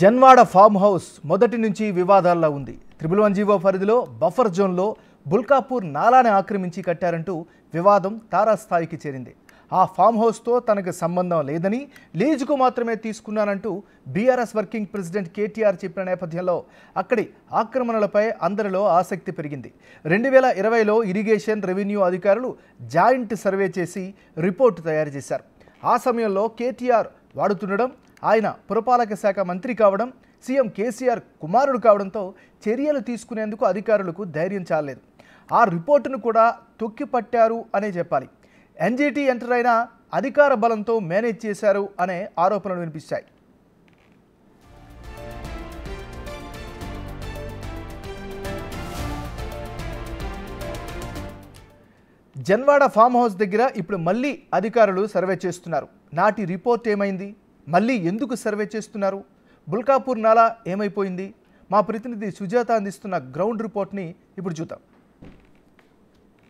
Janwada farm house మొదటి నుంచి వివాదాల్లో ఉంది. 111 పరిధిలో బఫర్ జోన్లో బుల్కాపూర్ నాలాని ఆక్రమించి కట్టారంటూ వివాదం తారాస్థాయికి చేరింది. ఆ ఫామ్ హౌస్తో తనకు సంబంధం లేదని, లీజుకు మాత్రమే తీసుకున్నానంటూ బీఆర్ఎస్ వర్కింగ్ ప్రెసిడెంట్ కేటీఆర్ చెప్పిన నేపథ్యంలో అక్కడి ఆక్రమణలపై అందరిలో ఆసక్తి పెరిగింది. 2020లో ఇరిగేషన్, రెవెన్యూ అధికారులు జాయింట్ సర్వే చేసి రిపోర్టు తయారు చేశారు. ఆ సమయంలో కేటీఆర్ వాడుతుండడం, ఆయన పురపాలక శాఖ మంత్రి కావడం, సీఎం కేసీఆర్ కుమారుడు కావడంతో చర్యలు తీసుకునేందుకు అధికారులకు ధైర్యం చాలలేదు. ఆ రిపోర్టును కూడా తొక్కిపట్టారు అనే చెప్పాలి. ఎన్జీటీ ఎంటర్ అయినా అధికార బలంతో మేనేజ్ చేశారు అనే ఆరోపణలు వినిపిస్తాయి. జన్వాడ ఫామ్ హౌస్ దగ్గర ఇప్పుడు మళ్ళీ అధికారులు సర్వే చేస్తున్నారు. నాటి రిపోర్ట్ ఏమైంది? మళ్ళీ ఎందుకు సర్వే చేస్తున్నారు? బుల్కాపూర్ నాలా ఏమైపోయింది? మా ప్రతినిధి సుజాత అందిస్తున్న గ్రౌండ్ రిపోర్ట్ని ఇప్పుడు చూద్దాం.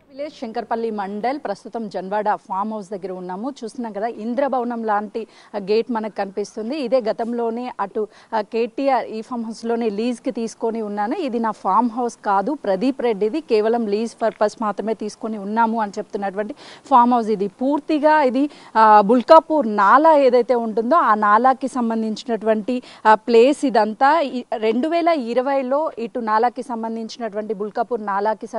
విలేజ్ శంకర్పల్లి మండల్ ప్రస్తుతం జన్వాడ ఫామ్ హౌస్ దగ్గర ఉన్నాము. చూస్తున్నాం కదా, ఇంద్రభవనం లాంటి గేట్ మనకు కనిపిస్తుంది. ఇదే గతంలోనే అటు కేటీఆర్ ఈ ఫామ్ హౌస్లోనే లీజ్కి తీసుకొని ఉన్నాను. ఇది నా ఫామ్ హౌస్ కాదు, ప్రదీప్ రెడ్డిది, కేవలం లీజ్ పర్పస్ మాత్రమే తీసుకొని ఉన్నాము అని చెప్తున్నటువంటి ఫామ్ హౌస్ ఇది. పూర్తిగా ఇది బుల్కాపూర్ నాలా ఏదైతే ఉంటుందో ఆ నాలాకి సంబంధించినటువంటి ప్లేస్ ఇదంతా. 2020లో ఇటు నాలాకి సంబంధించినటువంటి బుల్కాపూర్ నాలాకి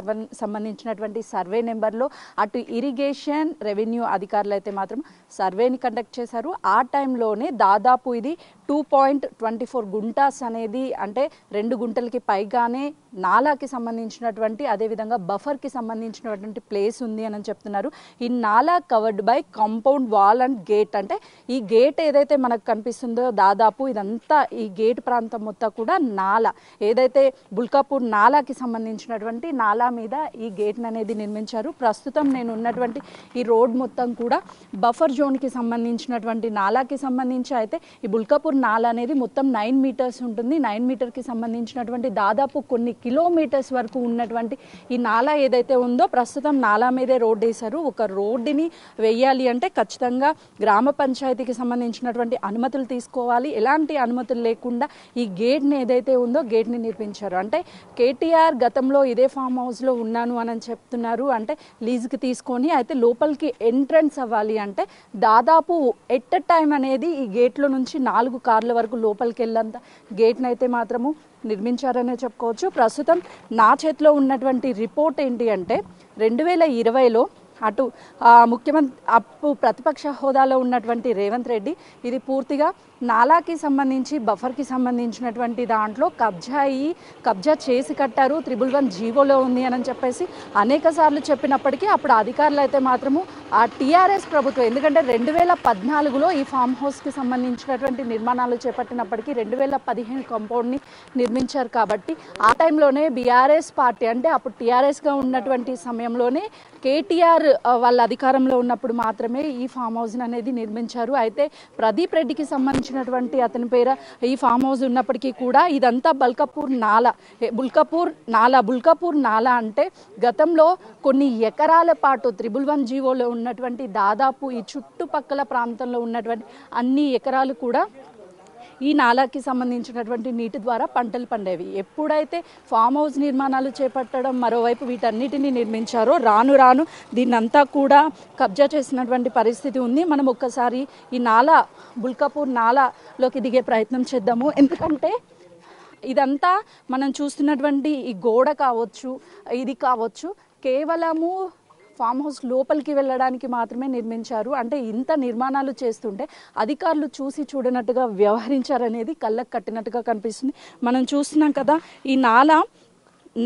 సంబంధించినటువంటి సర్వే నెంబర్లో అటు ఇరిగేషన్, రెవెన్యూ అధికారులు అయితే మాత్రం సర్వేని కండక్ట్ చేశారు. ఆ టైంలోనే దాదాపు ఇది 2.24 గుంటాస్ అనేది, అంటే 2 గుంటలకి పైగానే నాలాకి సంబంధించినటువంటి, అదేవిధంగా బఫర్కి సంబంధించినటువంటి ప్లేస్ ఉంది అని చెప్తున్నారు. ఈ నాలా covered by compound wall and gate. అంటే ఈ గేట్ ఏదైతే మనకు కనిపిస్తుందో దాదాపు ఇదంతా ఈ గేట్ ప్రాంతం మొత్తం కూడా నాలా, ఏదైతే బుల్కాపూర్ నాలాకి సంబంధించినటువంటి నాలా మీద ఈ గేట్ అనేది నిర్మించారు. ప్రస్తుతం నేను ఉన్నటువంటి ఈ రోడ్ మొత్తం కూడా బఫర్ జోన్కి సంబంధించినటువంటి నాలాకి సంబంధించి అయితే ఈ బుల్కాపూర్ నాలా అనేది మొత్తం 9 మీటర్స్ ఉంటుంది. 9 మీటర్కి సంబంధించినటువంటి దాదాపు కొన్ని కిలోమీటర్స్ వరకు ఉన్నటువంటి ఈ నాలా ఏదైతే ఉందో ప్రస్తుతం నాలా మీదే రోడ్ వేశారు. ఒక రోడ్డుని వేయాలి అంటే ఖచ్చితంగా గ్రామ పంచాయతీకి సంబంధించినటువంటి అనుమతులు తీసుకోవాలి. ఎలాంటి అనుమతులు లేకుండా ఈ గేట్ని ఏదైతే ఉందో గేట్ని నిర్మించారు. అంటే కేటీఆర్ గతంలో ఇదే ఫామ్ హౌస్లో ఉన్నాను అని చెప్తున్నారు. అంటే లీజుకి తీసుకొని అయితే లోపలికి ఎంట్రన్స్ అవ్వాలి అంటే దాదాపు ఎట్ ఎ టైం అనేది ఈ గేట్లో నుంచి 4 కార్ల వరకు లోపలికి వెళ్ళేంత గేట్ని అయితే మాత్రము నిర్మించారనే చెప్పుకోవచ్చు. ప్రస్తుతం నా చేతిలో ఉన్నటువంటి రిపోర్ట్ ఏంటి అంటే 2020లో అటు ముఖ్యమంత్రి ప్రతిపక్ష హోదాలో ఉన్నటువంటి రేవంత్ రెడ్డి ఇది పూర్తిగా నాలాకి సంబంధించి బఫర్కి సంబంధించినటువంటి దాంట్లో కబ్జా చేసి కట్టారు, 111 జీవోలో ఉంది అని చెప్పేసి అనేక సార్లు చెప్పినప్పటికీ అప్పుడు అధికారులు అయితే మాత్రము ఆ టీఆర్ఎస్ ప్రభుత్వం, ఎందుకంటే 2014లో ఈ ఫామ్ హౌస్కి సంబంధించినటువంటి నిర్మాణాలు చేపట్టినప్పటికీ 2015 కాంపౌండ్ని నిర్మించారు. కాబట్టి ఆ టైంలోనే బీఆర్ఎస్ పార్టీ, అంటే అప్పుడు టీఆర్ఎస్గా ఉన్నటువంటి సమయంలోనే కేటీఆర్ వాళ్ళ అధికారంలో ఉన్నప్పుడు మాత్రమే ఈ ఫామ్ హౌస్ అనేది నిర్మించారు. అయితే ప్రదీప్ రెడ్డికి సంబంధించినటువంటి అతని పేర ఈ ఫామ్ హౌస్ ఉన్నప్పటికీ కూడా ఇదంతా బుల్కాపూర్ నాలా అంటే గతంలో కొన్ని ఎకరాల పాటు 111 జీవోలో ఉన్నటువంటి దాదాపు ఈ చుట్టుపక్కల ప్రాంతంలో ఉన్నటువంటి అన్ని ఎకరాలు కూడా ఈ నాలాకి సంబంధించినటువంటి నీటి ద్వారా పంటలు పండేవి. ఎప్పుడైతే ఫామ్ హౌస్ నిర్మాణాలు చేపట్టడం, మరోవైపు వీటన్నిటిని నిర్మించారో రాను దీన్నంతా కూడా కబ్జా చేసినటువంటి పరిస్థితి ఉంది. మనం ఒక్కసారి ఈ బుల్కాపూర్ నాలాలోకి దిగే ప్రయత్నం చేద్దాము. ఎందుకంటే ఇదంతా మనం చూస్తున్నటువంటి ఈ గోడ కావచ్చు, ఇది కావచ్చు, కేవలము ఫామ్ హౌస్ లోపలికి వెళ్ళడానికి మాత్రమే నిర్మించారు. అంటే ఇంత నిర్మాణాలు చేస్తుంటే అధికారులు చూసి చూడనట్టుగా వ్యవహరించారనేది కళ్ళకు కట్టినట్టుగా కనిపిస్తుంది. మనం చూస్తున్నాం కదా, ఈ నాలా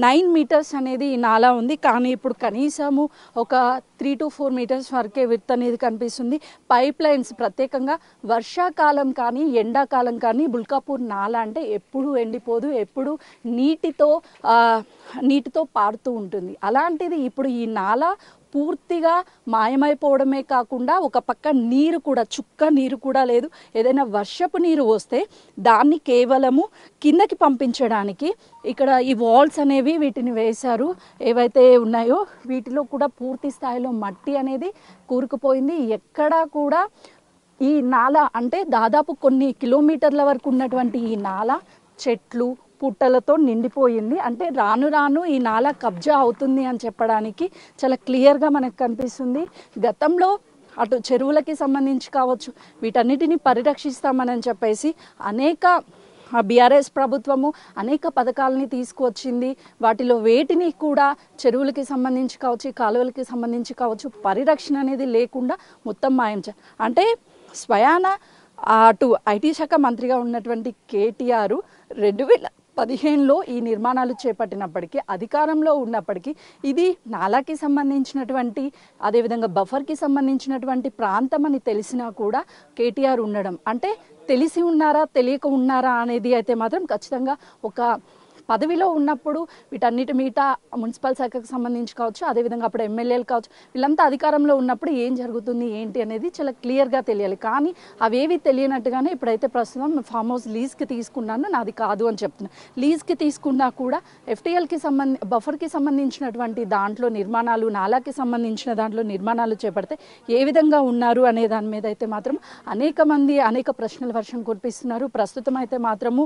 9 మీటర్స్ అనేది ఈ నాలా ఉంది. కానీ ఇప్పుడు కనీసము ఒక 3 to 4 మీటర్స్ వరకే విడ్త్ అనేది కనిపిస్తుంది. పైప్ లైన్స్ ప్రత్యేకంగా వర్షాకాలం కానీ ఎండాకాలం కానీ బుల్కాపూర్ నాలా అంటే ఎప్పుడు ఎండిపోదు, ఎప్పుడు నీటితో పారుతూ ఉంటుంది. అలాంటిది ఇప్పుడు ఈ నాలా పూర్తిగా మాయమైపోవడమే కాకుండా ఒక పక్క నీరు కూడా, చుక్క నీరు కూడా లేదు. ఏదైనా వర్షపు నీరు వస్తే దాన్ని కేవలము కిందకి పంపించడానికి ఇక్కడ ఈ వాల్స్ అనేవి వీటిని వేశారు. ఏవైతే ఉన్నాయో వీటిలో కూడా పూర్తి స్థాయిలో మట్టి అనేది కూరుకుపోయింది. ఎక్కడా కూడా ఈ నాల అంటే దాదాపు కొన్ని కిలోమీటర్ల వరకు ఉన్నటువంటి ఈ నాల చెట్లు పుట్టలతో నిండిపోయింది. అంటే రాను రాను ఈ నాల కబ్జా అవుతుంది అని చెప్పడానికి చాలా క్లియర్గా మనకు కనిపిస్తుంది. గతంలో అటు చెరువులకి సంబంధించి కావచ్చు, వీటన్నిటిని పరిరక్షిస్తామని చెప్పేసి అనేక బీఆర్ఎస్ ప్రభుత్వము అనేక పథకాలని తీసుకువచ్చింది. వాటిలో వేటిని కూడా చెరువులకి సంబంధించి కావచ్చు, కాలువలకి సంబంధించి కావచ్చు, పరిరక్షణ అనేది లేకుండా మొత్తం మాయం అంటే స్వయాన అటు ఐటీ శాఖ మంత్రిగా ఉన్నటువంటి కేటీఆర్ 2015లో ఈ నిర్మాణాలు చేపట్టినప్పటికీ, అధికారంలో ఉన్నప్పటికీ ఇది నాలాకి సంబంధించినటువంటి అదేవిధంగా బఫర్కి సంబంధించినటువంటి ప్రాంతం అని తెలిసినా కూడా కేటీఆర్ ఉండడం అంటే తెలిసి ఉన్నారా తెలియక ఉన్నారా అనేది అయితే మాత్రం ఖచ్చితంగా ఒక పదవిలో ఉన్నప్పుడు వీటన్నిటి మీట మున్సిపల్ శాఖకు సంబంధించి కావచ్చు, అదేవిధంగా అప్పుడు ఎమ్మెల్యేలు కావచ్చు, వీళ్ళంతా అధికారంలో ఉన్నప్పుడు ఏం జరుగుతుంది ఏంటి అనేది చాలా క్లియర్గా తెలియాలి. కానీ అవేవి తెలియనట్టుగానే ఇప్పుడైతే ప్రస్తుతం ఫామ్ హౌస్ లీజ్కి తీసుకున్నాను, నాది కాదు అని చెప్తున్నాను. లీజ్కి తీసుకున్నా కూడా FTLకి బఫర్కి సంబంధించినటువంటి దాంట్లో నిర్మాణాలు, నాలాకి సంబంధించిన దాంట్లో నిర్మాణాలు చేపడితే ఏ విధంగా ఉన్నారు అనే దాని మీద అయితే మాత్రం అనేక మంది అనేక ప్రశ్నల వర్షం కురిపిస్తున్నారు. ప్రస్తుతం అయితే మాత్రము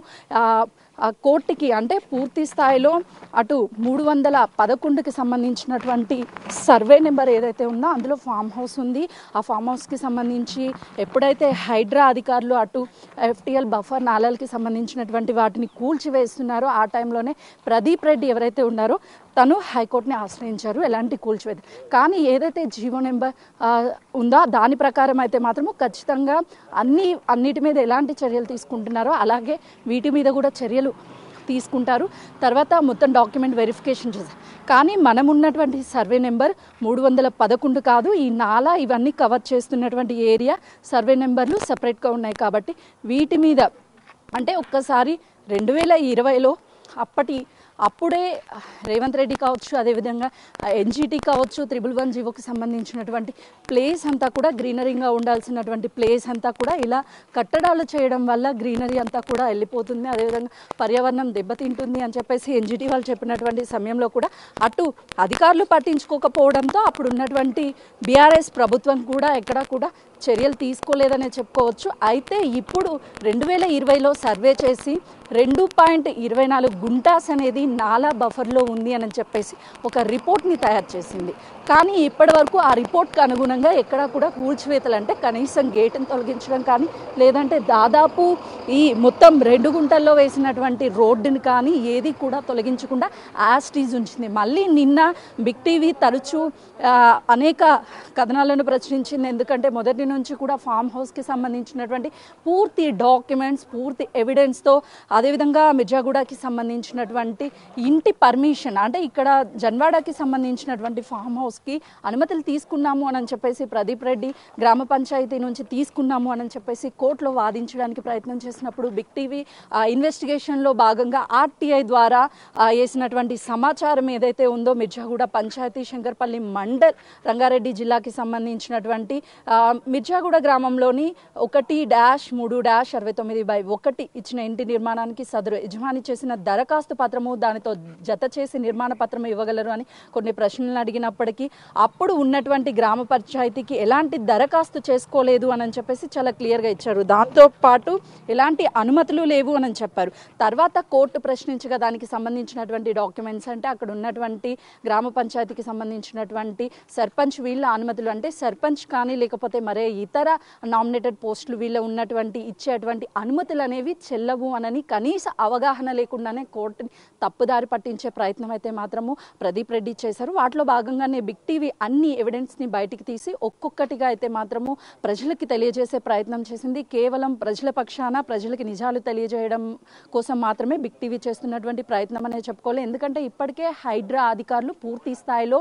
కోర్టుకి అంటే పూర్తి స్థాయిలో అటు 311కి సంబంధించినటువంటి సర్వే నెంబర్ ఏదైతే ఉందో అందులో ఫామ్ హౌస్ ఉంది. ఆ ఫామ్ హౌస్కి సంబంధించి ఎప్పుడైతే హైడ్రా అధికారులు అటు FTL బఫర్ నాలలకి సంబంధించినటువంటి వాటిని కూల్చివేస్తున్నారో ఆ టైంలోనే ప్రదీప్ రెడ్డి ఎవరైతే ఉన్నారో తను హైకోర్టుని ఆశ్రయించారు ఎలాంటి కూల్చివేత. కానీ ఏదైతే జీవో నెంబర్ ఉందో దాని ప్రకారం అయితే మాత్రము ఖచ్చితంగా అన్నిటి మీద ఎలాంటి చర్యలు తీసుకుంటున్నారో అలాగే వీటి మీద కూడా చర్యలు తీసుకుంటారు. తర్వాత మొత్తం డాక్యుమెంట్ వెరిఫికేషన్ చేశారు. కానీ మనం ఉన్నటువంటి సర్వే నెంబర్ 311 కాదు. ఈ నాలా ఇవన్నీ కవర్ చేస్తున్నటువంటి ఏరియా సర్వే నెంబర్లు సపరేట్గా ఉన్నాయి. కాబట్టి వీటి మీద అంటే ఒక్కసారి 2020లో అప్పుడే రేవంత్ రెడ్డి కావచ్చు, అదేవిధంగా NGT కావచ్చు, 111 జీవోకి సంబంధించినటువంటి ప్లేస్ అంతా కూడా గ్రీనరీగా ఉండాల్సినటువంటి ప్లేస్ అంతా కూడా ఇలా కట్టడాలు చేయడం వల్ల గ్రీనరీ అంతా కూడా వెళ్ళిపోతుంది, అదేవిధంగా పర్యావరణం దెబ్బతింటుంది అని చెప్పేసి NGT వాళ్ళు చెప్పినటువంటి సమయంలో కూడా అటు అధికారులు పట్టించుకోకపోవడంతో అప్పుడు ఉన్నటువంటి BRS ప్రభుత్వం కూడా ఎక్కడా కూడా చర్యలు తీసుకోలేదనే చెప్పుకోవచ్చు. అయితే ఇప్పుడు 2020లో సర్వే చేసి 2.24 గుంటాస్ అనేది నాలా బఫర్లో ఉంది అని చెప్పేసి ఒక రిపోర్ట్ని తయారు చేసింది. కానీ ఇప్పటి వరకు ఆ రిపోర్ట్కి అనుగుణంగా ఎక్కడా కూడా కూల్చివేతలు అంటే కనీసం గేటును తొలగించడం కానీ లేదంటే దాదాపు ఈ మొత్తం 2 గుంటల్లో వేసినటువంటి రోడ్డుని కానీ ఏది కూడా తొలగించకుండా యాస్టీజ్ ఉంచింది. మళ్ళీ నిన్న బిగ్ టీవీ తరచూ అనేక కథనాలను ప్రచురించింది. ఎందుకంటే మొదటి నుంచి కూడా ఫామ్ హౌస్కి సంబంధించినటువంటి పూర్తి డాక్యుమెంట్స్, పూర్తి ఎవిడెన్స్తో, అదేవిధంగా మిర్జాగూడకి సంబంధించినటువంటి ఇంటి పర్మిషన్ అంటే ఇక్కడ జన్వాడకి సంబంధించినటువంటి ఫామ్ హౌస్కి అనుమతులు తీసుకున్నాము అని చెప్పేసి ప్రదీప్ రెడ్డి గ్రామ పంచాయతీ నుంచి తీసుకున్నాము అని చెప్పేసి కోర్టులో వాదించడానికి ప్రయత్నం చేసినప్పుడు బిగ్ టీవీ ఇన్వెస్టిగేషన్లో భాగంగా RTI ద్వారా వేసినటువంటి సమాచారం ఏదైతే ఉందో మిర్జాగూడ పంచాయతీ శంకర్పల్లి మండల్ రంగారెడ్డి జిల్లాకి సంబంధించినటువంటి మిర్జాగూడ గ్రామంలోని 1-3-69/1 ఇచ్చిన ఇంటి నిర్మాణానికి సదరు యజమాని చేసిన దరఖాస్తు పత్రము, దానితో జత చేసి నిర్మాణ పత్రము ఇవ్వగలరు అని కొన్ని ప్రశ్నలు అడిగినప్పటికీ అప్పుడు ఉన్నటువంటి గ్రామ పంచాయతీకి ఎలాంటి దరఖాస్తు చేసుకోలేదు అని చెప్పేసి చాలా క్లియర్గా ఇచ్చారు. దాంతోపాటు ఎలాంటి అనుమతులు లేవు అని చెప్పారు. తర్వాత కోర్టు ప్రశ్నించగా దానికి సంబంధించినటువంటి డాక్యుమెంట్స్ అంటే అక్కడ ఉన్నటువంటి గ్రామ పంచాయతీకి సంబంధించినటువంటి సర్పంచ్ వీళ్ళ అనుమతులు అంటే సర్పంచ్ కానీ లేకపోతే మరే ఇతర నామినేటెడ్ పోస్టులు వీళ్ళ ఉన్నటువంటి ఇచ్చేటువంటి అనుమతులు అనేవి చెల్లవు అనని కనీస అవగాహన లేకుండానే కోర్టుని తప్పుదారి పట్టించే ప్రయత్నం అయితే మాత్రము ప్రదీప్ రెడ్డి చేశారు. వాటిలో భాగంగానే బిగ్ టీవీ అన్ని ఎవిడెన్స్ని బయటికి తీసి ఒక్కొక్కటిగా అయితే మాత్రము ప్రజలకి తెలియజేసే ప్రయత్నం చేసింది. కేవలం ప్రజల పక్షాన ప్రజలకి నిజాలు తెలియజేయడం కోసం మాత్రమే బిగ్ టీవీ చేస్తున్నటువంటి ప్రయత్నం అనే చెప్పుకోవాలి. ఎందుకంటే ఇప్పటికే హైడ్రా అధికారులు పూర్తి స్థాయిలో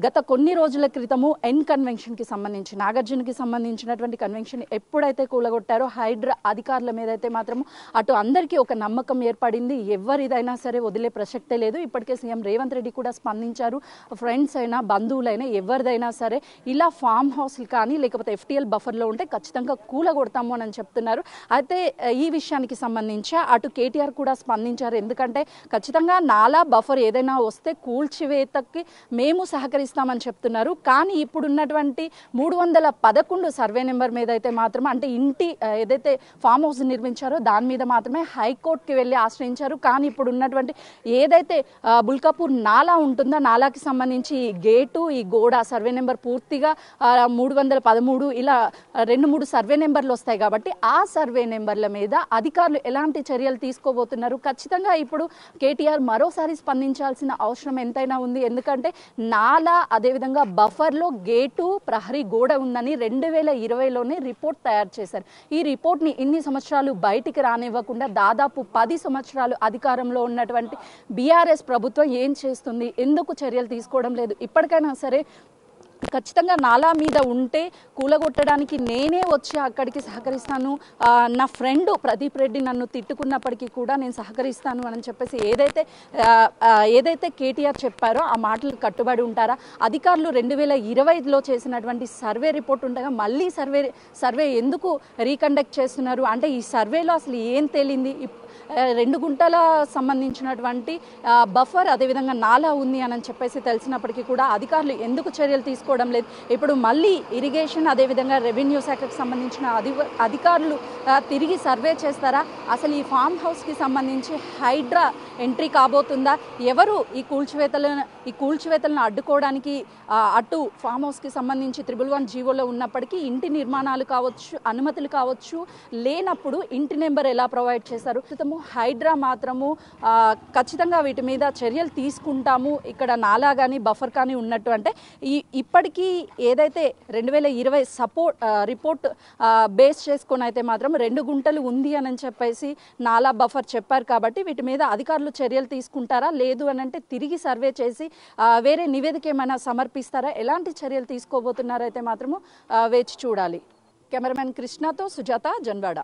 గత కొన్ని రోజుల క్రితము కన్వెన్షన్కి సంబంధించి నాగార్జునకి సంబంధించినటువంటి కన్వెన్షన్ ఎప్పుడైతే కూలగొట్టారో హైడ్రా అధికారుల మీద అయితే మాత్రం అటు అందరికీ ఒక నమ్మకం ఏర్పడింది. ఎవరిదైనా సరే వదిలే ప్రసక్తే లేదు. ఇప్పటికే సీఎం రేవంత్ రెడ్డి కూడా స్పందించారు. ఫ్రెండ్స్ అయినా బంధువులైనా ఎవరిదైనా సరే ఇలా ఫామ్ హౌస్లు కానీ లేకపోతే FTL బఫర్లో ఉంటే ఖచ్చితంగా కూలగొడతాము అని చెప్తున్నారు. అయితే ఈ విషయానికి సంబంధించి అటు కేటీఆర్ కూడా స్పందించారు. ఎందుకంటే ఖచ్చితంగా నాలా బఫర్ ఏదైనా వస్తే కూల్చివేతకి మేము సహకరిస్తామని చెప్తున్నారు. కానీ ఇప్పుడున్నటువంటి 11 సర్వే నెంబర్ మీద అయితే మాత్రం అంటే ఇంటి ఏదైతే ఫామ్ హౌస్ నిర్మించారో దాని మీద మాత్రమే హైకోర్టుకి వెళ్ళి ఆశ్రయించారు. కానీ ఇప్పుడు ఉన్నటువంటి ఏదైతే బుల్కాపూర్ నాలా ఉంటుందో నాలాకి సంబంధించి ఈ గేటు ఈ గోడ సర్వే నెంబర్ పూర్తిగా 313 ఇలా 2-3 సర్వే నెంబర్లు వస్తాయి కాబట్టి ఆ సర్వే నెంబర్ల మీద అధికారులు ఎలాంటి చర్యలు తీసుకోబోతున్నారు? ఖచ్చితంగా ఇప్పుడు కేటీఆర్ మరోసారి స్పందించాల్సిన అవసరం ఎంతైనా ఉంది. ఎందుకంటే నాలా అదేవిధంగా బఫర్లో గేటు ప్రహరీ గోడ ఉందని 2020లోనే రిపోర్ట్ తయారు చేశారు. ఈ రిపోర్ట్ని ఇన్ని సంవత్సరాలు బయటికి రానివ్వకుండా దాదాపు 10 సంవత్సరాలు అధికారంలో ఉన్నటువంటి బీఆర్ఎస్ ప్రభుత్వం ఏం చేస్తుంది? ఎందుకు చర్యలు తీసుకోవడం లేదు? ఇప్పటికైనా సరే ఖచ్చితంగా నాలా మీద ఉంటే కూలగొట్టడానికి నేనే వచ్చి అక్కడికి సహకరిస్తాను, నా ఫ్రెండ్ ప్రదీప్ రెడ్డి నన్ను తిట్టుకున్నప్పటికీ కూడా నేను సహకరిస్తాను అని చెప్పేసి ఏదైతే కేటీఆర్ చెప్పారో ఆ మాటలు కట్టుబడి ఉంటారా? అధికారులు 2020లో చేసినటువంటి సర్వే రిపోర్ట్ ఉండగా మళ్ళీ సర్వే ఎందుకు రీకండక్ట్ చేస్తున్నారు? అంటే ఈ సర్వేలో అసలు ఏం తేలింది? 2 గుంటల సంబంధించినటువంటి బఫర్ అదేవిధంగా నాలా ఉంది అని చెప్పేసి తెలిసినప్పటికీ కూడా అధికారులు ఎందుకు చర్యలు తీసుకోవడం లేదు? ఇప్పుడు మళ్ళీ ఇరిగేషన్ అదేవిధంగా రెవెన్యూ శాఖకు సంబంధించిన అధికారులు తిరిగి సర్వే చేస్తారా? అసలు ఈ ఫామ్ హౌస్కి సంబంధించి హైడ్రా ఎంట్రీ కాబోతుందా? ఎవరు ఈ కూల్చివేతలను అడ్డుకోవడానికి అటు ఫామ్ హౌస్కి సంబంధించి 111 జీవోలో ఉన్నప్పటికీ ఇంటి నిర్మాణాలు కావచ్చు, అనుమతులు కావచ్చు లేనప్పుడు ఇంటి నెంబర్ ఎలా ప్రొవైడ్ చేశారు? హైడ్రా మాత్రము ఖచ్చితంగా వీటి మీద చర్యలు తీసుకుంటాము, ఇక్కడ నాలా కానీ బఫర్ కానీ ఉన్నట్టు అంటే ఇప్పటికీ ఏదైతే 2020 రిపోర్ట్ బేస్ చేసుకొని అయితే మాత్రం 2 గుంటలు ఉంది అని చెప్పేసి నాలా బఫర్ చెప్పారు. కాబట్టి వీటి మీద అధికారులు చర్యలు తీసుకుంటారా? లేదు అని అంటే తిరిగి సర్వే చేసి వేరే నివేదిక ఏమైనా సమర్పిస్తారా? ఎలాంటి చర్యలు తీసుకోబోతున్నారైతే మాత్రము వేచి చూడాలి. కెమెరామెన్ కృష్ణతో సుజాత, జన్వాడ.